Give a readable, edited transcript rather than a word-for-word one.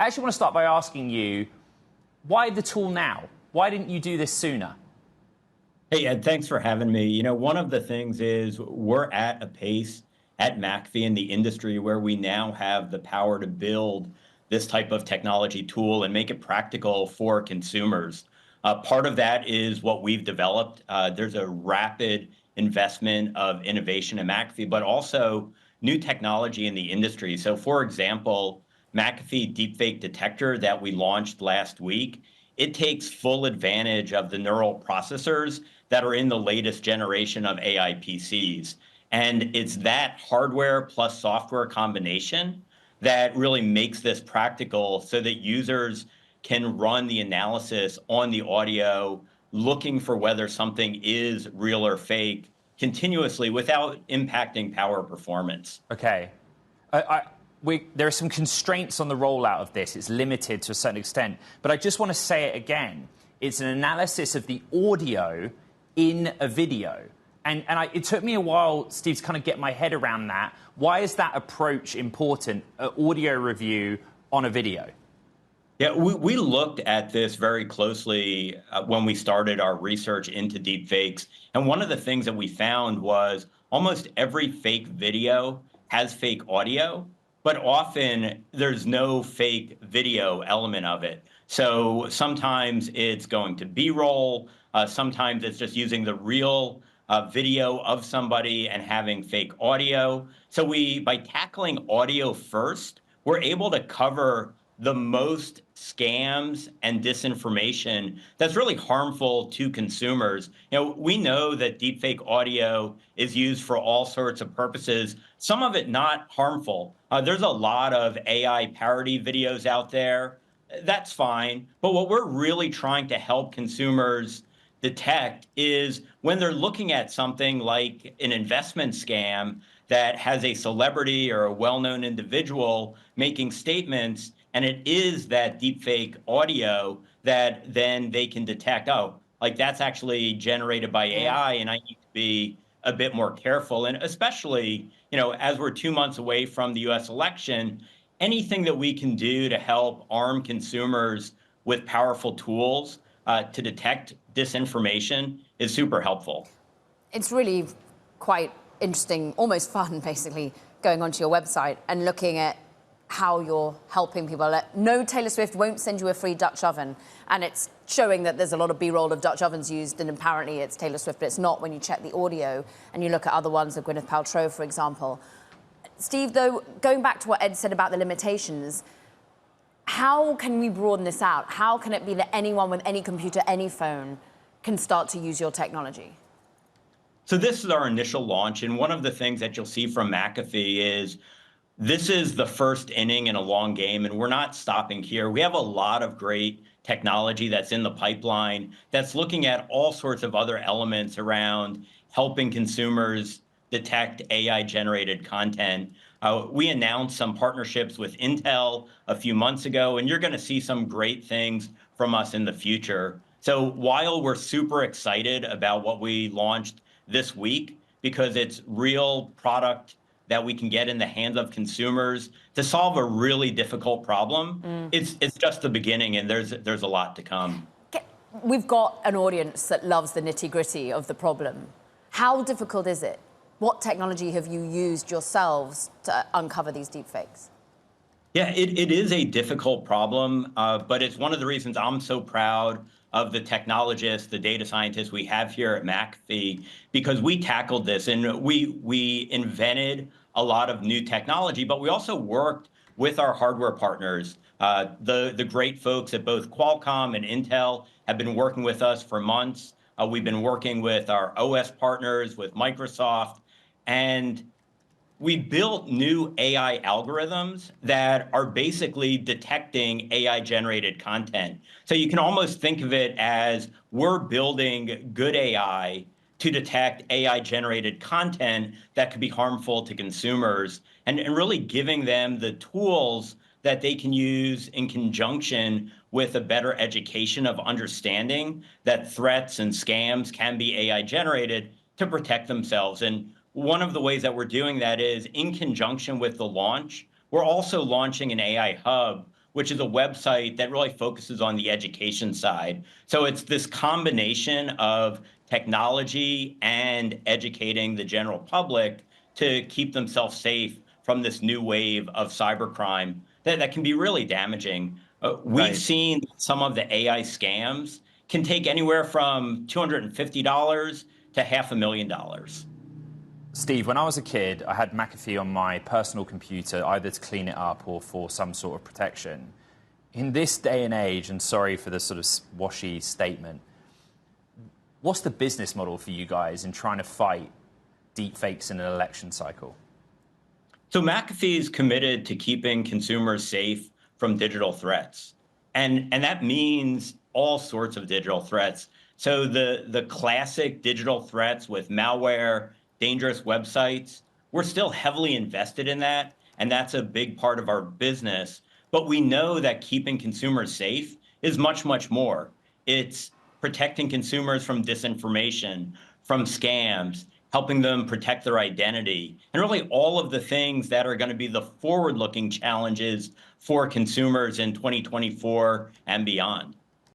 I actually want to start by asking you, why the tool now? Why didn't you do this sooner? Hey, Ed, thanks for having me. One of the things is we're at a pace at McAfee in the industry where we now have the power to build this type of technology tool and make it practical for consumers. Part of that is what we've developed. There's a rapid investment of innovation at McAfee, but also new technology in the industry. So, for example, McAfee Deepfake Detector that we launched last week, it takes full advantage of the neural processors that are in the latest generation of AI PCs. And it's that hardware plus software combination that really makes this practical so that users can run the analysis on the audio, looking for whether something is real or fake continuously without impacting power performance. Okay. There are some constraints on the rollout of this. It's limited to a certain extent. But I just want to say it again. It's an analysis of the audio in a video. And it took me a while, Steve, to kind of get my head around that. Why is that approach important, audio review on a video? Yeah, we looked at this very closely when we started our research into deepfakes. And one of the things that we found was almost every fake video has fake audio, but often there's no fake video element of it. So sometimes it's going to B-roll, sometimes it's just using the real video of somebody and having fake audio. So by tackling audio first, we're able to cover the most scams and disinformation that's really harmful to consumers. We know that deepfake audio is used for all sorts of purposes, some of it not harmful. There's a lot of AI parody videos out there. That's fine. But what we're really trying to help consumers detect is when they're looking at something like an investment scam that has a celebrity or a well-known individual making statements, and it is that deepfake audio that then they can detect, oh, like that's actually generated by AI, and I need to be a bit more careful. And especially, as we're 2 months away from the US election, anything that we can do to help arm consumers with powerful tools to detect disinformation is super helpful. It's really quite interesting, almost fun, basically, going onto your website and looking at how you're helping people. No, Taylor Swift won't send you a free Dutch oven. And it's showing that there's a lot of B-roll of Dutch ovens used, and apparently it's Taylor Swift, but it's not when you check the audio and you look at other ones, of Gwyneth Paltrow, for example. Steve, though, going back to what Ed said about the limitations, how can we broaden this out? How can it be that anyone with any computer, any phone, can start to use your technology? So this is our initial launch, and one of the things that you'll see from McAfee is this is the first inning in a long game, and we're not stopping here. We have a lot of great technology that's in the pipeline that's looking at all sorts of other elements around helping consumers detect AI-generated content. We announced some partnerships with Intel a few months ago, and you're going to see some great things from us in the future. So while we're super excited about what we launched this week, because it's real product that we can get in the hands of consumers to solve a really difficult problem, it's just the beginning, and there's a lot to come. We've got an audience that loves the nitty-gritty of the problem. How difficult is it? What technology have you used yourselves to uncover these deepfakes? Yeah, it is a difficult problem, but it's one of the reasons I'm so proud of the technologists, the data scientists we have here at McAfee, because we tackled this and we invented a lot of new technology, but we also worked with our hardware partners. The great folks at both Qualcomm and Intel have been working with us for months. We've been working with our OS partners, with Microsoft, and we built new AI algorithms that are basically detecting AI-generated content. So you can almost think of it as we're building good AI to detect AI-generated content that could be harmful to consumers, and really giving them the tools that they can use in conjunction with a better education of understanding that threats and scams can be AI-generated to protect themselves. And one of the ways that we're doing that is in conjunction with the launch, we're also launching an AI hub which is a website that really focuses on the education side. So it's this combination of technology and educating the general public to keep themselves safe from this new wave of cybercrime that can be really damaging. We've seen some of the AI scams can take anywhere from $250 to $500,000. Steve, when I was a kid, I had McAfee on my personal computer, either to clean it up or for some sort of protection. In this day and age, and sorry for the sort of washy statement, what's the business model for you guys in trying to fight deepfakes in an election cycle? So McAfee is committed to keeping consumers safe from digital threats. And that means all sorts of digital threats. So the classic digital threats with malware, dangerous websites, we're still heavily invested in that, and that's a big part of our business. But we know that keeping consumers safe is much, much more. It's protecting consumers from disinformation, from scams, helping them protect their identity, and really all of the things that are going to be the forward-looking challenges for consumers in 2024 and beyond.